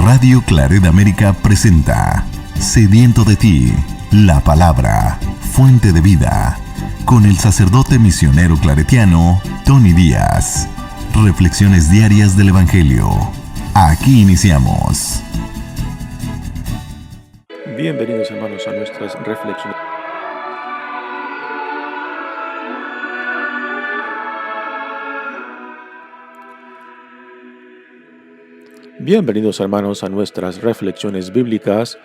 Radio Claret América presenta Sediento de ti, la palabra, fuente de vida, con el sacerdote misionero claretiano Tony Díaz. Reflexiones diarias del Evangelio. Aquí iniciamos. Bienvenidos, hermanos, a nuestras reflexiones. Bienvenidos, hermanos, a nuestras reflexiones bíblicas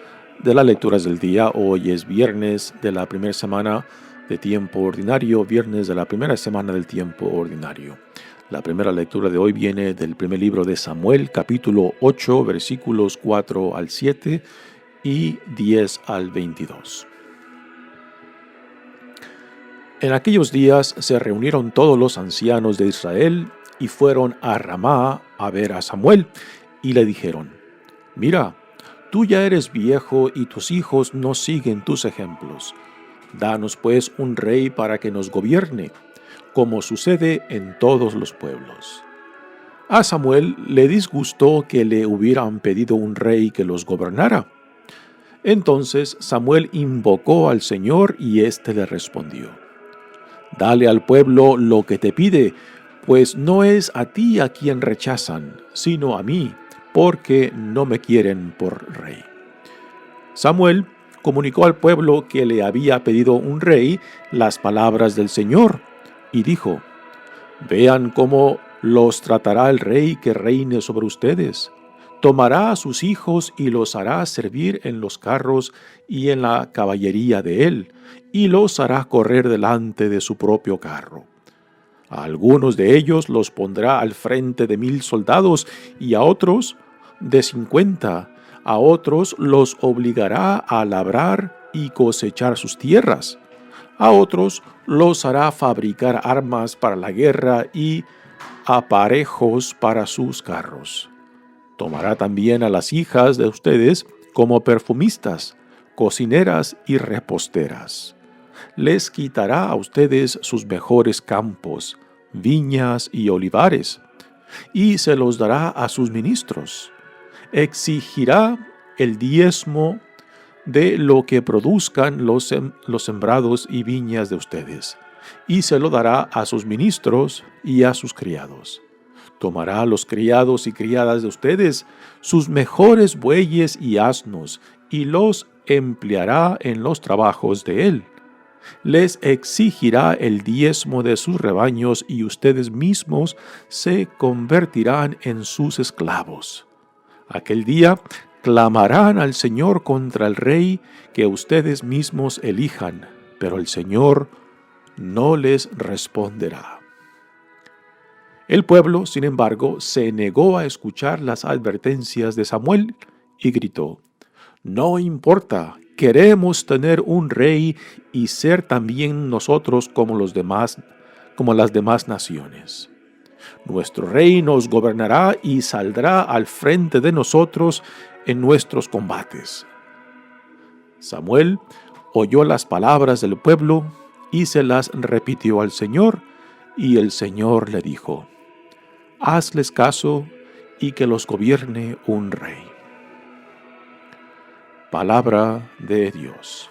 de las lecturas del día. Hoy es viernes de la primera semana de tiempo ordinario, viernes de la primera semana del tiempo ordinario. La primera lectura de hoy viene del primer libro de Samuel, capítulo 8, versículos 4 al 7 y 10 al 22. En aquellos días se reunieron todos los ancianos de Israel y fueron a Ramá a ver a Samuel. Y le dijeron: Mira, tú ya eres viejo y tus hijos no siguen tus ejemplos. Danos pues un rey para que nos gobierne, como sucede en todos los pueblos. A Samuel le disgustó que le hubieran pedido un rey que los gobernara. Entonces Samuel invocó al Señor y éste le respondió: Dale al pueblo lo que te pide, pues no es a ti a quien rechazan, sino a mí, porque no me quieren por rey. Samuel comunicó al pueblo que le había pedido un rey las palabras del Señor, y dijo: Vean cómo los tratará el rey que reine sobre ustedes. Tomará a sus hijos y los hará servir en los carros y en la caballería de él, y los hará correr delante de su propio carro. A algunos de ellos los pondrá al frente de 1000 soldados y a otros de 50. A otros los obligará a labrar y cosechar sus tierras. A otros los hará fabricar armas para la guerra y aparejos para sus carros. Tomará también a las hijas de ustedes como perfumistas, cocineras y reposteras. Les quitará a ustedes sus mejores campos, viñas y olivares, y se los dará a sus ministros. Exigirá el diezmo de lo que produzcan los sembrados y viñas de ustedes, y se lo dará a sus ministros y a sus criados. Tomará a los criados y criadas de ustedes, sus mejores bueyes y asnos, y los empleará en los trabajos de él. Les exigirá el diezmo de sus rebaños y ustedes mismos se convertirán en sus esclavos. Aquel día clamarán al Señor contra el rey que ustedes mismos elijan, pero el Señor no les responderá. El pueblo, sin embargo, se negó a escuchar las advertencias de Samuel y gritó: No importa, queremos tener un rey y ser también nosotros como las demás naciones. Nuestro rey nos gobernará y saldrá al frente de nosotros en nuestros combates. Samuel oyó las palabras del pueblo y se las repitió al Señor, y el Señor le dijo: Hazles caso y que los gobierne un rey. Palabra de Dios.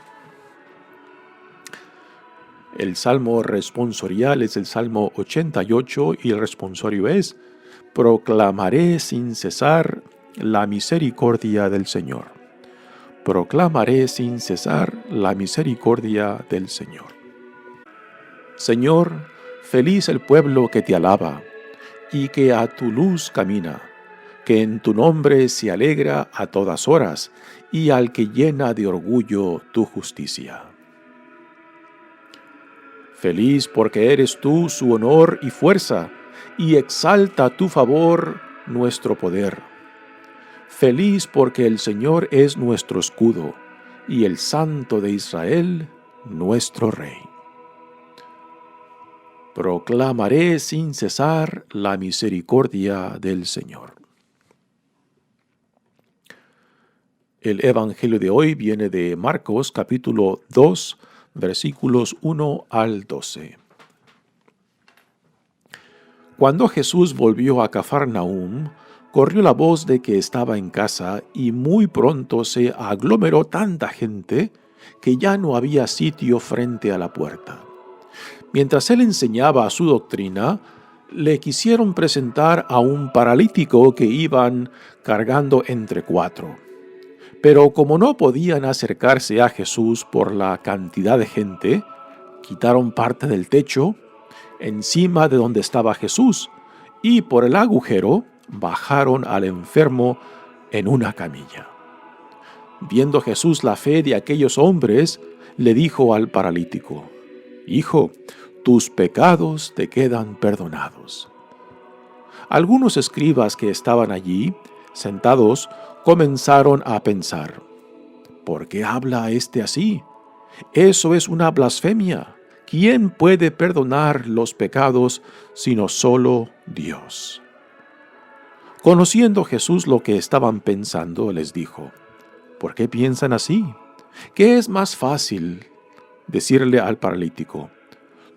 El salmo responsorial es el Salmo 88 y el responsorio es: Proclamaré sin cesar la misericordia del Señor. Proclamaré sin cesar la misericordia del Señor. Señor, feliz el pueblo que te alaba y que a tu luz camina, que en tu nombre se alegra a todas horas y al que llena de orgullo tu justicia. Feliz porque eres tú su honor y fuerza, y exalta tu favor nuestro poder. Feliz porque el Señor es nuestro escudo, y el Santo de Israel nuestro Rey. Proclamaré sin cesar la misericordia del Señor. El Evangelio de hoy viene de Marcos, capítulo 2, versículos 1 al 12. Cuando Jesús volvió a Cafarnaúm, corrió la voz de que estaba en casa y muy pronto se aglomeró tanta gente que ya no había sitio frente a la puerta. Mientras él enseñaba su doctrina, le quisieron presentar a un paralítico que iban cargando entre 4. Pero como no podían acercarse a Jesús por la cantidad de gente, quitaron parte del techo encima de donde estaba Jesús y por el agujero bajaron al enfermo en una camilla. Viendo Jesús la fe de aquellos hombres, le dijo al paralítico: «Hijo, tus pecados te quedan perdonados». Algunos escribas que estaban allí, sentados, comenzaron a pensar: «¿Por qué habla este así? Eso es una blasfemia. ¿Quién puede perdonar los pecados sino solo Dios?». Conociendo Jesús lo que estaban pensando, les dijo: «¿Por qué piensan así? ¿Qué es más fácil decirle al paralítico: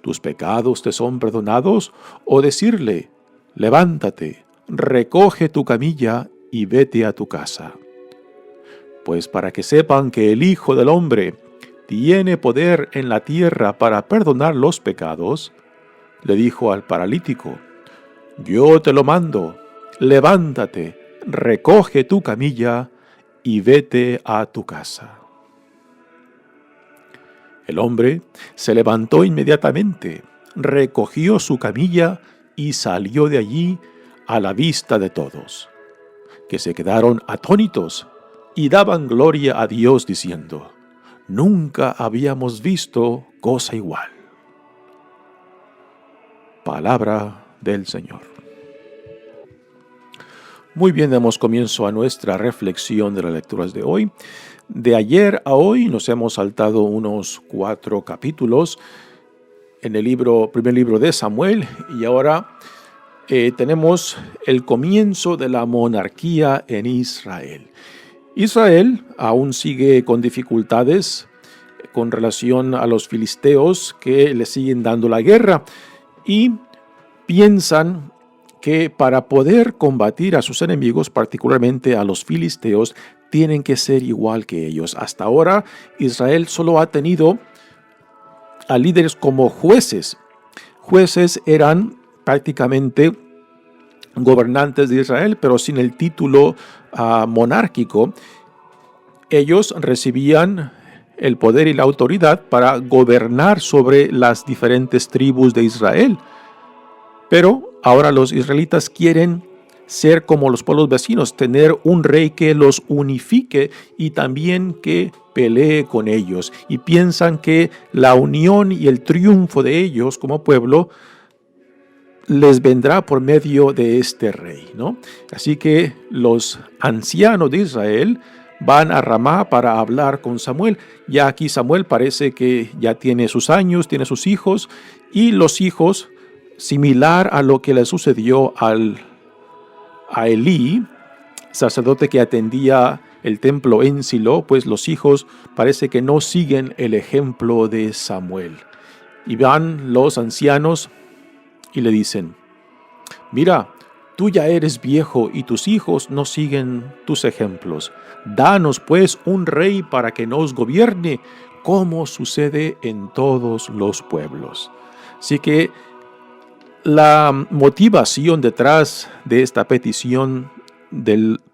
tus pecados te son perdonados, o decirle: levántate, recoge tu camilla y vete a tu casa? Pues para que sepan que el Hijo del Hombre tiene poder en la tierra para perdonar los pecados», le dijo al paralítico: «Yo te lo mando, levántate, recoge tu camilla y vete a tu casa». El hombre se levantó inmediatamente, recogió su camilla y salió de allí a la vista de todos, que se quedaron atónitos y daban gloria a Dios diciendo: «Nunca habíamos visto cosa igual». Palabra del Señor. Muy bien, damos comienzo a nuestra reflexión de las lecturas de hoy. De ayer a hoy nos hemos saltado unos 4 capítulos en el primer libro de Samuel, y ahora tenemos el comienzo de la monarquía en Israel. Israel aún sigue con dificultades con relación a los filisteos que le siguen dando la guerra, y piensan que para poder combatir a sus enemigos, particularmente a los filisteos, tienen que ser igual que ellos. Hasta ahora, Israel solo ha tenido a líderes como jueces. Jueces eran prácticamente gobernantes de Israel, pero sin el título monárquico. Ellos recibían el poder y la autoridad para gobernar sobre las diferentes tribus de Israel. Pero ahora los israelitas quieren ser como los pueblos vecinos, tener un rey que los unifique y también que pelee con ellos. Y piensan que la unión y el triunfo de ellos como pueblo les vendrá por medio de este rey, ¿no? Así que los ancianos de Israel van a Ramá para hablar con Samuel. Ya aquí Samuel parece que ya tiene sus años, tiene sus hijos, y los hijos, similar a lo que le sucedió a Elí, sacerdote que atendía el templo en Silo, pues los hijos parece que no siguen el ejemplo de Samuel. Y van los ancianos y le dicen: «Mira, tú ya eres viejo y tus hijos no siguen tus ejemplos. Danos pues un rey para que nos gobierne, como sucede en todos los pueblos». Así que la motivación detrás de esta petición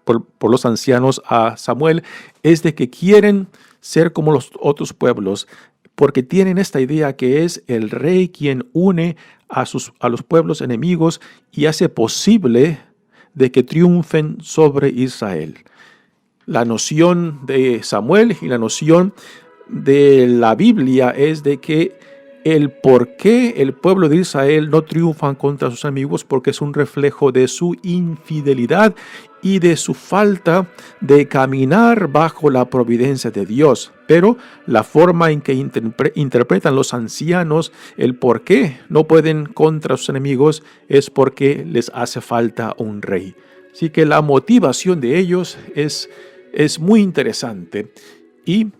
por los ancianos a Samuel es de que quieren ser como los otros pueblos, porque tienen esta idea que es el rey quien une a los pueblos enemigos y hace posible de que triunfen sobre Israel. La noción de Samuel y la noción de la Biblia es de que el por qué el pueblo de Israel no triunfan contra sus enemigos, porque es un reflejo de su infidelidad y de su falta de caminar bajo la providencia de Dios. Pero la forma en que interpretan los ancianos el por qué no pueden contra sus enemigos es porque les hace falta un rey. Así que la motivación de ellos es muy interesante, y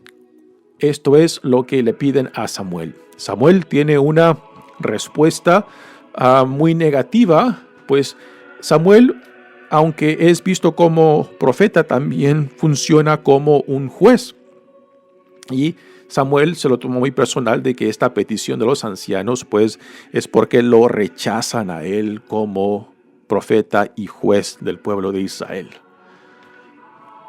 esto es lo que le piden a Samuel. Samuel tiene una respuesta muy negativa, pues Samuel aunque es visto como profeta, también funciona como un juez. Y Samuel se lo tomó muy personal de que esta petición de los ancianos pues es porque lo rechazan a él como profeta y juez del pueblo de Israel.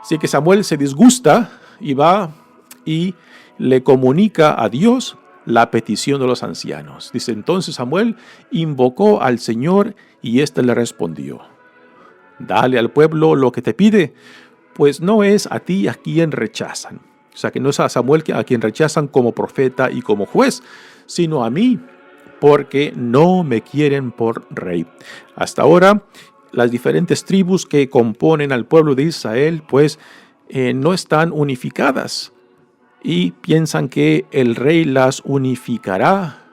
Así que Samuel se disgusta y va y le comunica a Dios la petición de los ancianos. Dice, entonces Samuel invocó al Señor y éste le respondió, dale al pueblo lo que te pide, pues no es a ti a quien rechazan. O sea, que no es a Samuel a quien rechazan como profeta y como juez, sino a mí, porque no me quieren por rey. Hasta ahora, las diferentes tribus que componen al pueblo de Israel, pues no están unificadas y piensan que el rey las unificará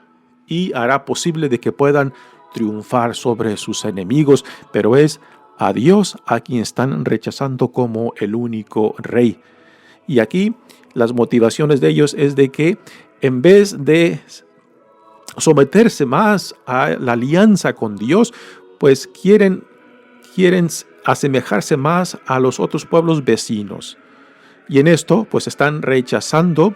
y hará posible de que puedan triunfar sobre sus enemigos, pero es a Dios a quien están rechazando como el único rey. Y aquí las motivaciones de ellos es de que en vez de someterse más a la alianza con Dios, pues quieren asemejarse más a los otros pueblos vecinos. Y en esto pues están rechazando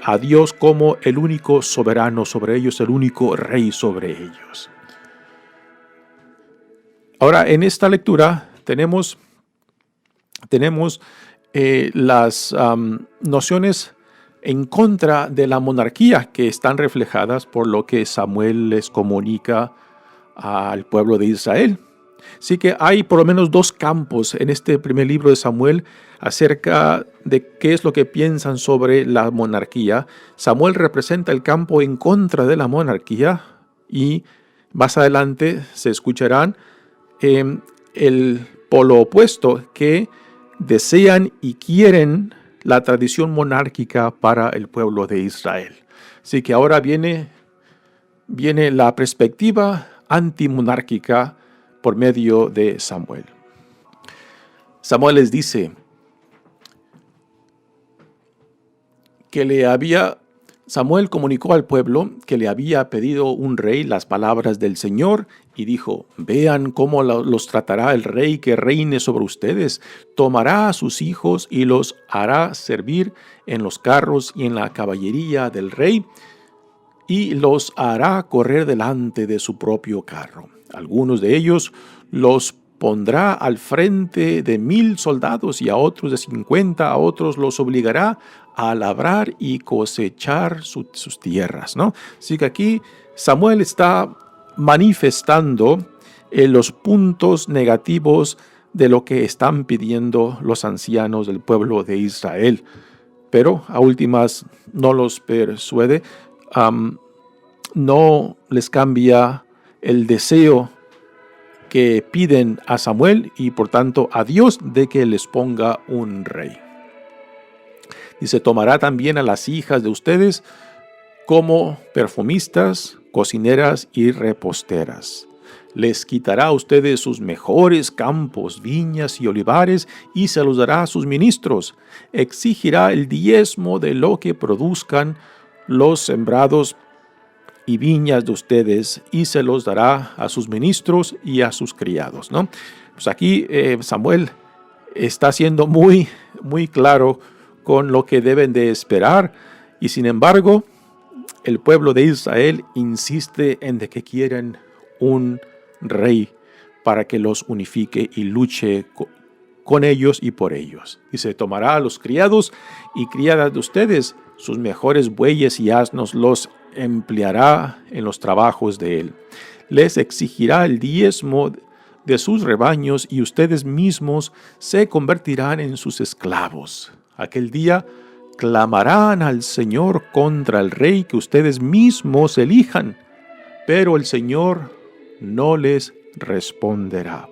a Dios como el único soberano sobre ellos, el único rey sobre ellos. Ahora, en esta lectura tenemos las nociones en contra de la monarquía que están reflejadas por lo que Samuel les comunica al pueblo de Israel. Así que hay por lo menos dos campos en este primer libro de Samuel acerca de qué es lo que piensan sobre la monarquía. Samuel representa el campo en contra de la monarquía y más adelante se escucharán el polo opuesto que desean y quieren la tradición monárquica para el pueblo de Israel. Así que ahora viene la perspectiva antimonárquica por medio de Samuel. Samuel les dice que Samuel comunicó al pueblo que le había pedido un rey las palabras del Señor y dijo, vean cómo los tratará el rey que reine sobre ustedes. Tomará a sus hijos y los hará servir en los carros y en la caballería del rey y los hará correr delante de su propio carro. Algunos de ellos los pondrá al frente de 1000 soldados y a otros de 50, a otros los obligará a labrar y cosechar sus tierras, ¿no? Así que aquí Samuel está manifestando los puntos negativos de lo que están pidiendo los ancianos del pueblo de Israel. Pero a últimas no los persuade, no les cambia el deseo que piden a Samuel y por tanto a Dios de que les ponga un rey. Dice, tomará también a las hijas de ustedes como perfumistas, cocineras y reposteras. Les quitará a ustedes sus mejores campos, viñas y olivares y se los dará a sus ministros. Exigirá el diezmo de lo que produzcan los sembrados y viñas de ustedes y se los dará a sus ministros y a sus criados, ¿no? Pues aquí Samuel está siendo muy, muy claro con lo que deben de esperar y sin embargo el pueblo de Israel insiste en de que quieren un rey para que los unifique y luche con ellos y por ellos. Y se tomará a los criados y criadas de ustedes, sus mejores bueyes y asnos los empleará en los trabajos de él. Les exigirá el diezmo de sus rebaños y ustedes mismos se convertirán en sus esclavos. Aquel día clamarán al Señor contra el rey que ustedes mismos elijan, pero el Señor no les responderá.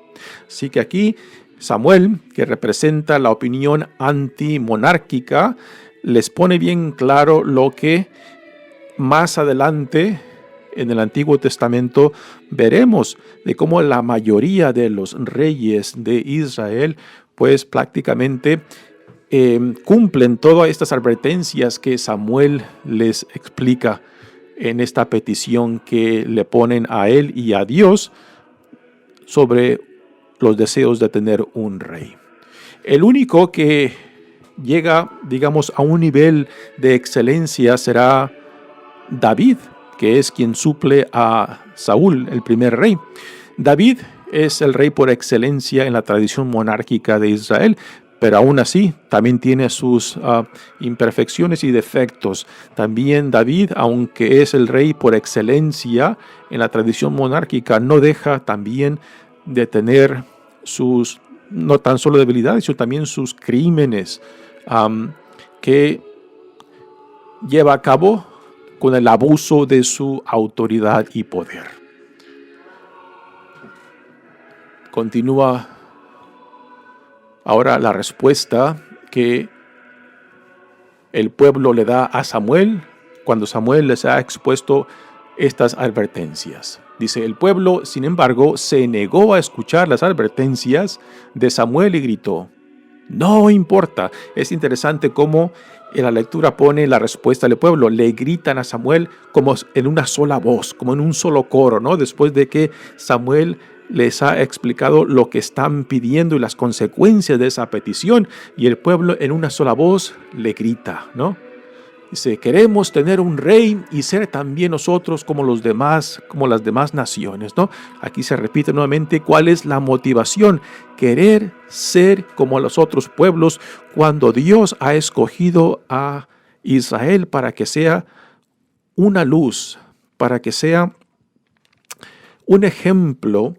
Así que aquí Samuel, que representa la opinión antimonárquica, les pone bien claro lo que más adelante en el Antiguo Testamento veremos de cómo la mayoría de los reyes de Israel pues prácticamente cumplen todas estas advertencias que Samuel les explica en esta petición que le ponen a él y a Dios sobre los deseos de tener un rey. El único que llega, digamos, a un nivel de excelencia será David, que es quien suple a Saúl, el primer rey. David es el rey por excelencia en la tradición monárquica de Israel, pero aún así también tiene sus imperfecciones y defectos. También David, aunque es el rey por excelencia en la tradición monárquica, no deja también de tener sus, no tan solo debilidades, sino también sus crímenes que lleva a cabo con el abuso de su autoridad y poder. Continúa ahora la respuesta que el pueblo le da a Samuel cuando Samuel les ha expuesto estas advertencias. Dice, el pueblo, sin embargo, se negó a escuchar las advertencias de Samuel y gritó, no importa. Es interesante cómo en la lectura pone la respuesta del pueblo. Le gritan a Samuel como en una sola voz, como en un solo coro, ¿no? Después de que Samuel les ha explicado lo que están pidiendo y las consecuencias de esa petición, y el pueblo en una sola voz le grita, ¿no? Dice, queremos tener un rey y ser también nosotros como los demás, como las demás naciones, ¿no? Aquí se repite nuevamente cuál es la motivación, querer ser como los otros pueblos cuando Dios ha escogido a Israel para que sea una luz, para que sea un ejemplo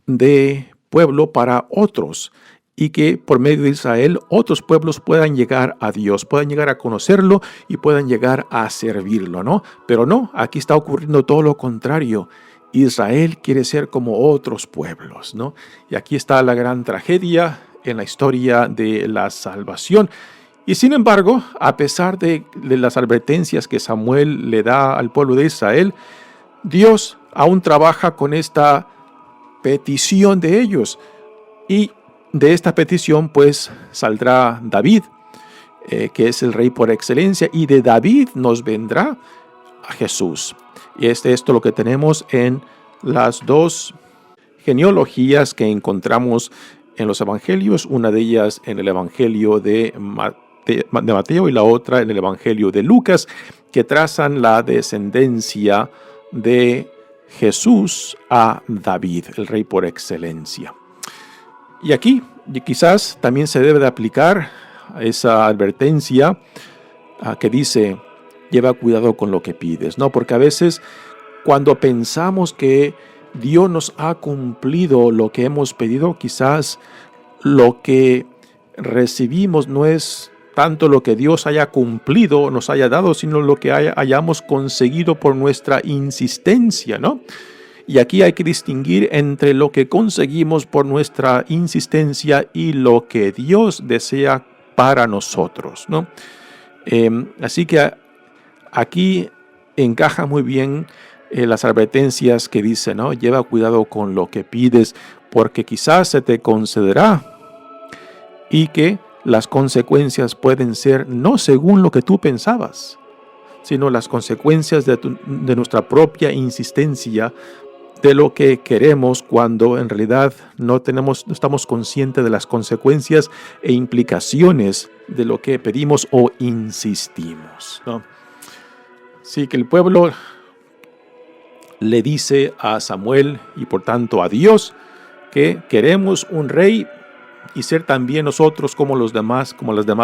de pueblo para otros, y que por medio de Israel otros pueblos puedan llegar a Dios, puedan llegar a conocerlo y puedan llegar a servirlo, ¿no? Pero no, aquí está ocurriendo todo lo contrario. Israel quiere ser como otros pueblos, ¿no? Y aquí está la gran tragedia en la historia de la salvación. Y sin embargo, a pesar de las advertencias que Samuel le da al pueblo de Israel, Dios aún trabaja con esta petición de ellos. Y de esta petición pues saldrá David, que es el rey por excelencia, y de David nos vendrá a Jesús. Y esto lo que tenemos en las dos genealogías que encontramos en los evangelios, una de ellas en el evangelio de Mateo y la otra en el evangelio de Lucas, que trazan la descendencia de Jesús a David, el rey por excelencia. Y aquí quizás también se debe de aplicar esa advertencia que dice, lleva cuidado con lo que pides, ¿no? Porque a veces cuando pensamos que Dios nos ha cumplido lo que hemos pedido, quizás lo que recibimos no es tanto lo que Dios haya cumplido, nos haya dado, sino lo que hayamos conseguido por nuestra insistencia, ¿no? Y aquí hay que distinguir entre lo que conseguimos por nuestra insistencia y lo que Dios desea para nosotros, ¿no? Así que aquí encaja muy bien las advertencias que dice, ¿no? Lleva cuidado con lo que pides, porque quizás se te concederá y que las consecuencias pueden ser no según lo que tú pensabas, sino las consecuencias de nuestra propia insistencia, de lo que queremos cuando en realidad no estamos conscientes de las consecuencias e implicaciones de lo que pedimos o insistimos, ¿no? Así que el pueblo le dice a Samuel y por tanto a Dios que queremos un rey y ser también nosotros como las demás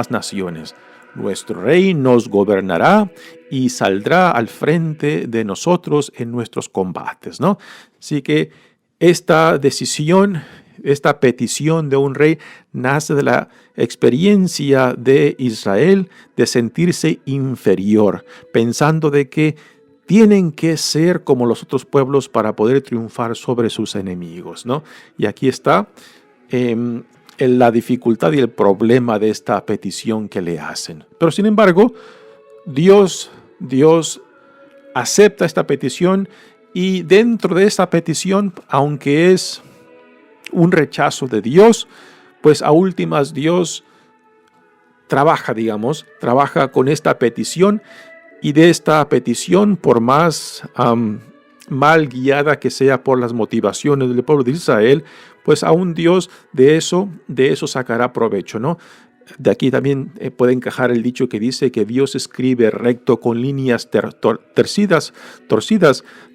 naciones. Nuestro rey nos gobernará y saldrá al frente de nosotros en nuestros combates, ¿no? Así que esta decisión, esta petición de un rey nace de la experiencia de Israel de sentirse inferior, pensando de que tienen que ser como los otros pueblos para poder triunfar sobre sus enemigos, ¿no? Y aquí está la dificultad y el problema de esta petición que le hacen. Pero sin embargo, Dios acepta esta petición, y dentro de esta petición, aunque es un rechazo de Dios, pues a últimas Dios trabaja con esta petición, y de esta petición, por más mal guiada que sea por las motivaciones del pueblo de Israel, pues aún Dios de eso sacará provecho, ¿no? De aquí también puede encajar el dicho que dice que Dios escribe recto con líneas torcidas,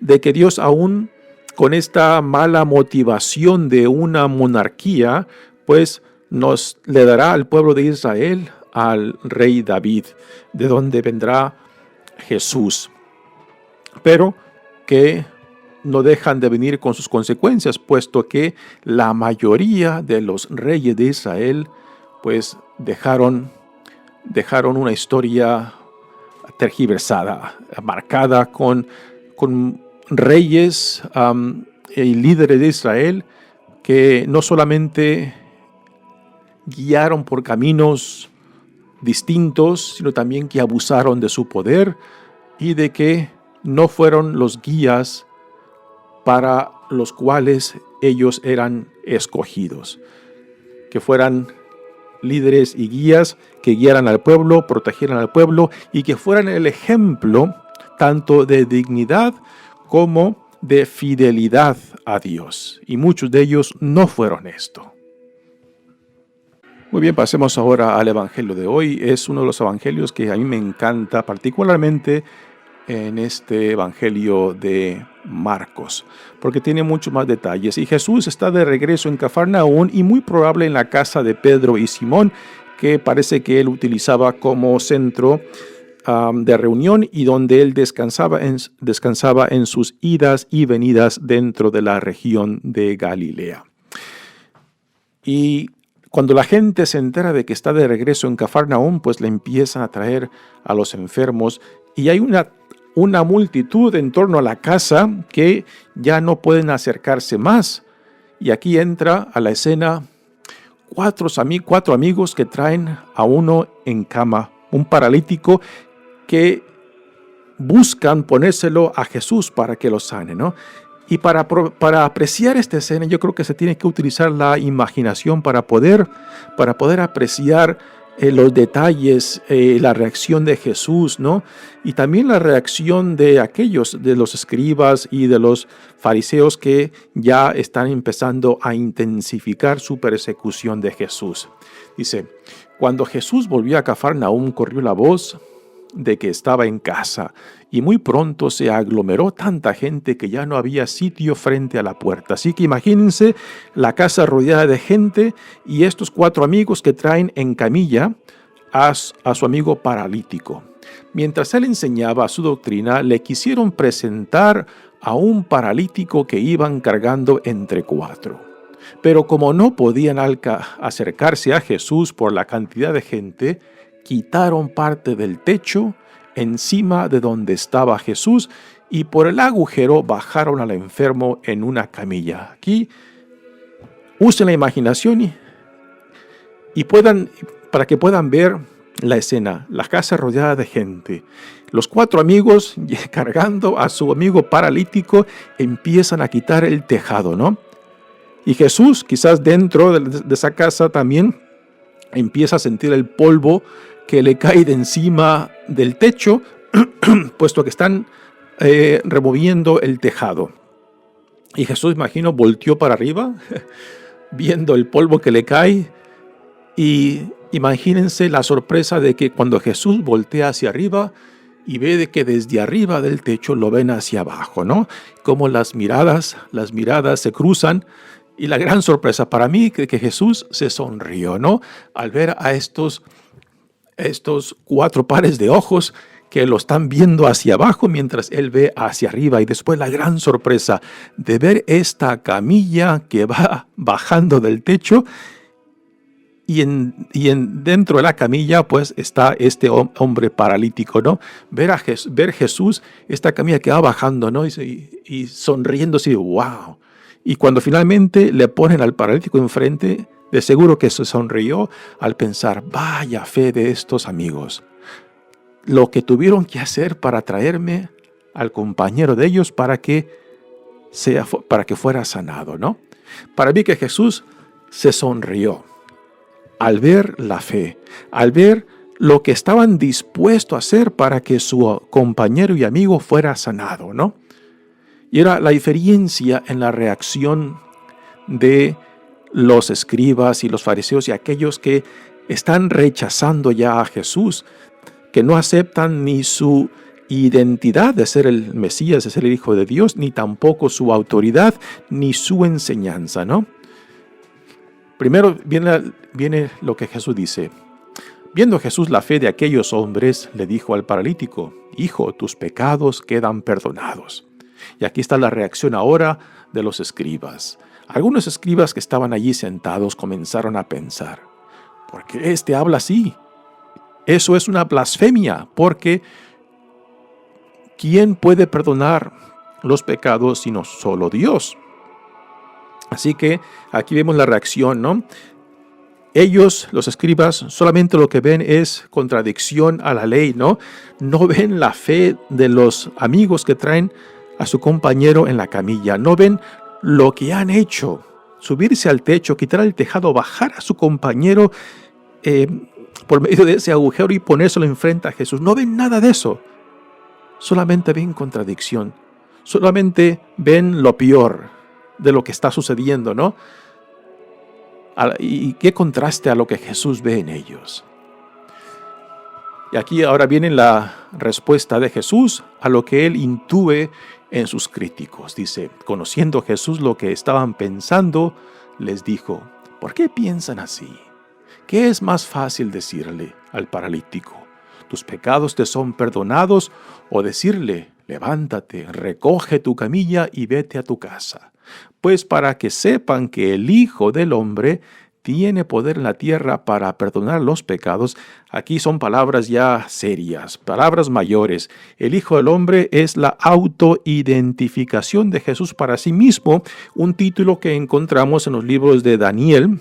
de que Dios aún con esta mala motivación de una monarquía, pues nos le dará al pueblo de Israel al rey David, de donde vendrá Jesús. Pero que no dejan de venir con sus consecuencias, puesto que la mayoría de los reyes de Israel pues dejaron una historia tergiversada, marcada con reyes y líderes de Israel que no solamente guiaron por caminos distintos, sino también que abusaron de su poder y de que no fueron los guías para los cuales ellos eran escogidos, que fueran líderes y guías que guiaran al pueblo, protegieran al pueblo y que fueran el ejemplo tanto de dignidad como de fidelidad a Dios. Y muchos de ellos no fueron esto. Muy bien, pasemos ahora al evangelio de hoy. Es uno de los evangelios que a mí me encanta, particularmente en este evangelio de Marcos, porque tiene muchos más detalles. Y Jesús está de regreso en Cafarnaún y muy probable en la casa de Pedro y Simón, que parece que él utilizaba como centro de reunión y donde él descansaba en sus idas y venidas dentro de la región de Galilea. Y cuando la gente se entera de que está de regreso en Cafarnaún, pues le empiezan a traer a los enfermos y hay una multitud en torno a la casa que ya no pueden acercarse más. Y aquí entra a la escena cuatro amigos que traen a uno en cama, un paralítico que buscan ponérselo a Jesús para que lo sane, ¿no? Y para apreciar esta escena, yo creo que se tiene que utilizar la imaginación para poder apreciar los detalles, la reacción de Jesús, ¿no? Y también la reacción de los escribas y de los fariseos que ya están empezando a intensificar su persecución de Jesús. Dice, cuando Jesús volvió a Cafarnaúm, corrió la voz de que estaba en casa, y muy pronto se aglomeró tanta gente que ya no había sitio frente a la puerta. Así que imagínense la casa rodeada de gente y estos 4 amigos que traen en camilla a su amigo paralítico. Mientras él enseñaba su doctrina, le quisieron presentar a un paralítico que iban cargando entre 4. Pero como no podían acercarse a Jesús por la cantidad de gente, quitaron parte del techo encima de donde estaba Jesús y por el agujero bajaron al enfermo en una camilla. Aquí usen la imaginación para que puedan ver la escena, la casa rodeada de gente. Los 4 amigos cargando a su amigo paralítico empiezan a quitar el tejado, ¿no? Y Jesús, quizás dentro de esa casa también, empieza a sentir el polvo que le cae de encima del techo, puesto que están removiendo el tejado. Y Jesús, imagino, volteó para arriba, viendo el polvo que le cae. Y imagínense la sorpresa de que cuando Jesús voltea hacia arriba y ve de que desde arriba del techo lo ven hacia abajo, ¿no? Como las miradas se cruzan. Y la gran sorpresa para mí es que Jesús se sonrió, ¿no? Al ver a estos 4 pares de ojos que lo están viendo hacia abajo mientras él ve hacia arriba. Y después la gran sorpresa de ver esta camilla que va bajando del techo y dentro de la camilla pues está este hombre paralítico, ¿no? Ver Jesús, esta camilla que va bajando, ¿no? Y sonriendo así, wow. Y cuando finalmente le ponen al paralítico enfrente, de seguro que se sonrió al pensar, vaya fe de estos amigos. Lo que tuvieron que hacer para traerme al compañero de ellos para que fuera sanado, ¿no? Para mí que Jesús se sonrió al ver la fe, al ver lo que estaban dispuestos a hacer para que su compañero y amigo fuera sanado, ¿no? Y era la diferencia en la reacción de los escribas y los fariseos y aquellos que están rechazando ya a Jesús, que no aceptan ni su identidad de ser el Mesías, de ser el Hijo de Dios, ni tampoco su autoridad, ni su enseñanza, ¿no? Primero viene lo que Jesús dice. Viendo Jesús la fe de aquellos hombres, le dijo al paralítico: Hijo, tus pecados quedan perdonados. Y aquí está la reacción ahora de los escribas. Algunos escribas que estaban allí sentados comenzaron a pensar: ¿por qué este habla así? Eso es una blasfemia, porque ¿quién puede perdonar los pecados sino solo Dios? Así que aquí vemos la reacción, ¿no? Ellos, los escribas, solamente lo que ven es contradicción a la ley, ¿no? No ven la fe de los amigos que traen a su compañero en la camilla. No ven lo que han hecho: subirse al techo, quitar el tejado, bajar a su compañero por medio de ese agujero y ponérselo enfrente a Jesús. No ven nada de eso. Solamente ven contradicción. Solamente ven lo peor de lo que está sucediendo, ¿no? Y qué contraste a lo que Jesús ve en ellos. Y aquí ahora viene la respuesta de Jesús a lo que él intúe en sus críticos. Dice: conociendo Jesús lo que estaban pensando, les dijo: ¿por qué piensan así? ¿Qué es más fácil decirle al paralítico: tus pecados te son perdonados? O decirle: levántate, recoge tu camilla y vete a tu casa. Pues para que sepan que el Hijo del Hombre tiene poder en la tierra para perdonar los pecados. Aquí son palabras ya serias, palabras mayores. El Hijo del Hombre es la autoidentificación de Jesús para sí mismo, un título que encontramos en los libros de Daniel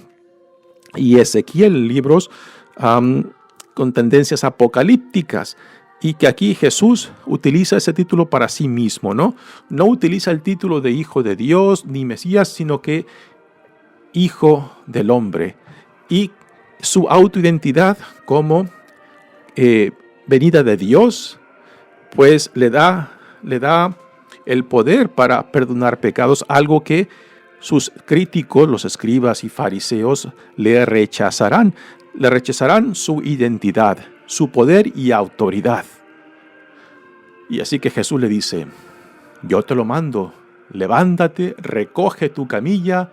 y Ezequiel, libros con tendencias apocalípticas. Y que aquí Jesús utiliza ese título para sí mismo, ¿no? No utiliza el título de Hijo de Dios ni Mesías, sino que Hijo del Hombre. Y su autoidentidad como venida de Dios, pues le da el poder para perdonar pecados, algo que sus críticos, los escribas y fariseos, le rechazarán. Le rechazarán su identidad, su poder y autoridad. Y así que Jesús le dice: yo te lo mando, levántate, recoge tu camilla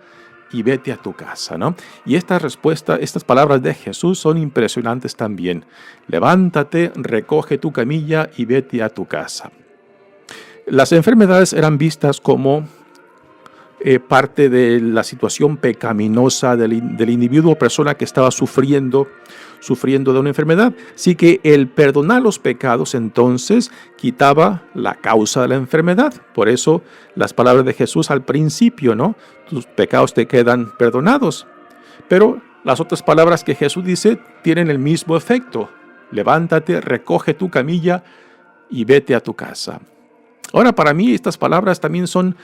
y vete a tu casa, ¿no? Y esta respuesta, estas palabras de Jesús son impresionantes también. Levántate, recoge tu camilla y vete a tu casa. Las enfermedades eran vistas como parte de la situación pecaminosa del individuo o persona que estaba sufriendo de una enfermedad. Así que el perdonar los pecados entonces quitaba la causa de la enfermedad. Por eso las palabras de Jesús al principio, ¿no? Tus pecados te quedan perdonados. Pero las otras palabras que Jesús dice tienen el mismo efecto. Levántate, recoge tu camilla y vete a tu casa. Ahora, para mí estas palabras también son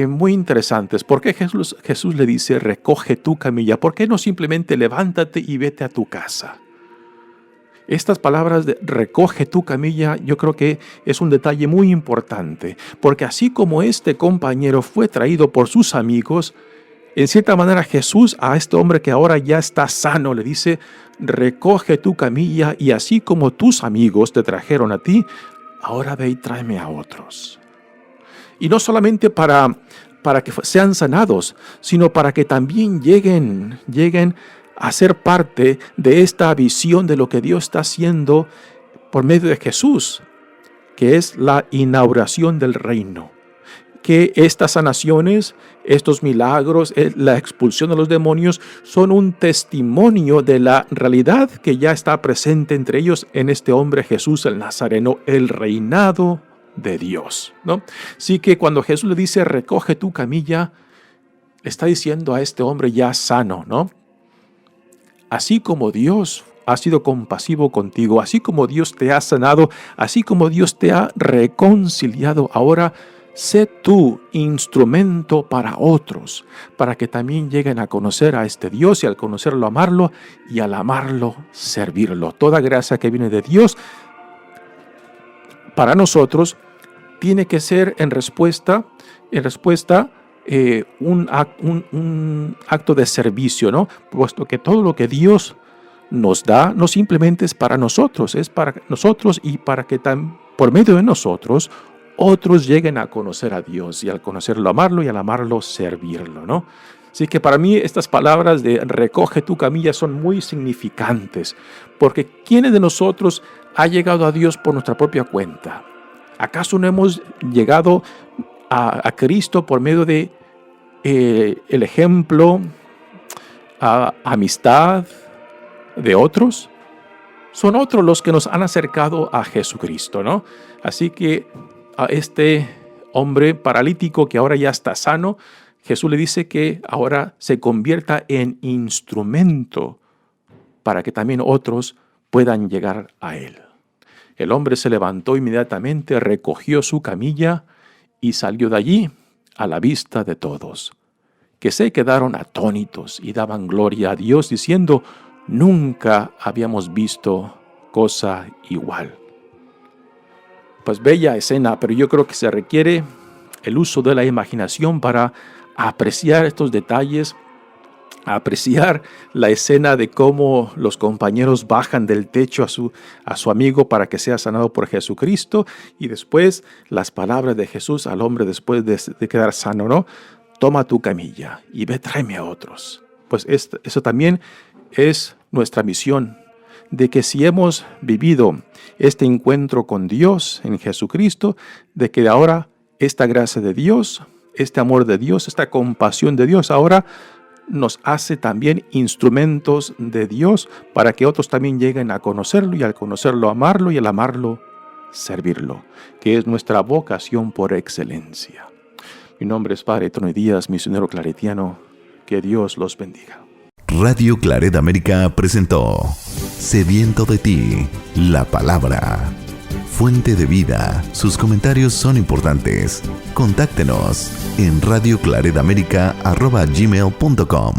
muy interesantes. ¿Por qué Jesús le dice recoge tu camilla? ¿Por qué no simplemente levántate y vete a tu casa? Estas palabras de recoge tu camilla, yo creo que es un detalle muy importante, porque así como este compañero fue traído por sus amigos, en cierta manera Jesús a este hombre que ahora ya está sano le dice: recoge tu camilla, y así como tus amigos te trajeron a ti, ahora ve y tráeme a otros. Y no solamente para que sean sanados, sino para que también lleguen a ser parte de esta visión de lo que Dios está haciendo por medio de Jesús, que es la inauguración del reino. Que estas sanaciones, estos milagros, la expulsión de los demonios son un testimonio de la realidad que ya está presente entre ellos en este hombre Jesús el Nazareno, el reinado de Dios, ¿no? Así que cuando Jesús le dice recoge tu camilla, le está diciendo a este hombre ya sano, ¿no? Así como Dios ha sido compasivo contigo, así como Dios te ha sanado, así como Dios te ha reconciliado, ahora sé tú instrumento para otros, para que también lleguen a conocer a este Dios y al conocerlo amarlo y al amarlo servirlo. Toda gracia que viene de Dios para nosotros tiene que ser en respuesta en respuesta un acto de servicio, ¿no? Puesto que todo lo que Dios nos da no simplemente es para nosotros, es para nosotros y para que por medio de nosotros otros lleguen a conocer a Dios y al conocerlo amarlo y al amarlo servirlo, ¿no? Así que para mí estas palabras de recoge tu camilla son muy significantes, porque ¿quiénes de nosotros ha llegado a Dios por nuestra propia cuenta? ¿Acaso no hemos llegado a Cristo por medio de el ejemplo, amistad de otros? Son otros los que nos han acercado a Jesucristo, ¿no? Así que a este hombre paralítico que ahora ya está sano, Jesús le dice que ahora se convierta en instrumento para que también otros puedan llegar a él. El hombre se levantó inmediatamente, recogió su camilla y salió de allí a la vista de todos, que se quedaron atónitos y daban gloria a Dios diciendo: nunca habíamos visto cosa igual. Pues bella escena, pero yo creo que se requiere el uso de la imaginación para apreciar estos detalles, apreciar la escena de cómo los compañeros bajan del techo a su amigo para que sea sanado por Jesucristo, y después las palabras de Jesús al hombre después de quedar sano, ¿no? Toma tu camilla y ve, tráeme a otros. Pues eso también es nuestra misión, de que si hemos vivido este encuentro con Dios en Jesucristo, de que ahora esta gracia de Dios, este amor de Dios, esta compasión de Dios ahora nos hace también instrumentos de Dios para que otros también lleguen a conocerlo y al conocerlo amarlo y al amarlo servirlo, que es nuestra vocación por excelencia. Mi nombre es Padre Tony Díaz, misionero claretiano. Que Dios los bendiga. Radio Claret América presentó Sediento de ti, la palabra. Fuente de vida. Sus comentarios son importantes. Contáctenos en radioclaretamerica@gmail.com.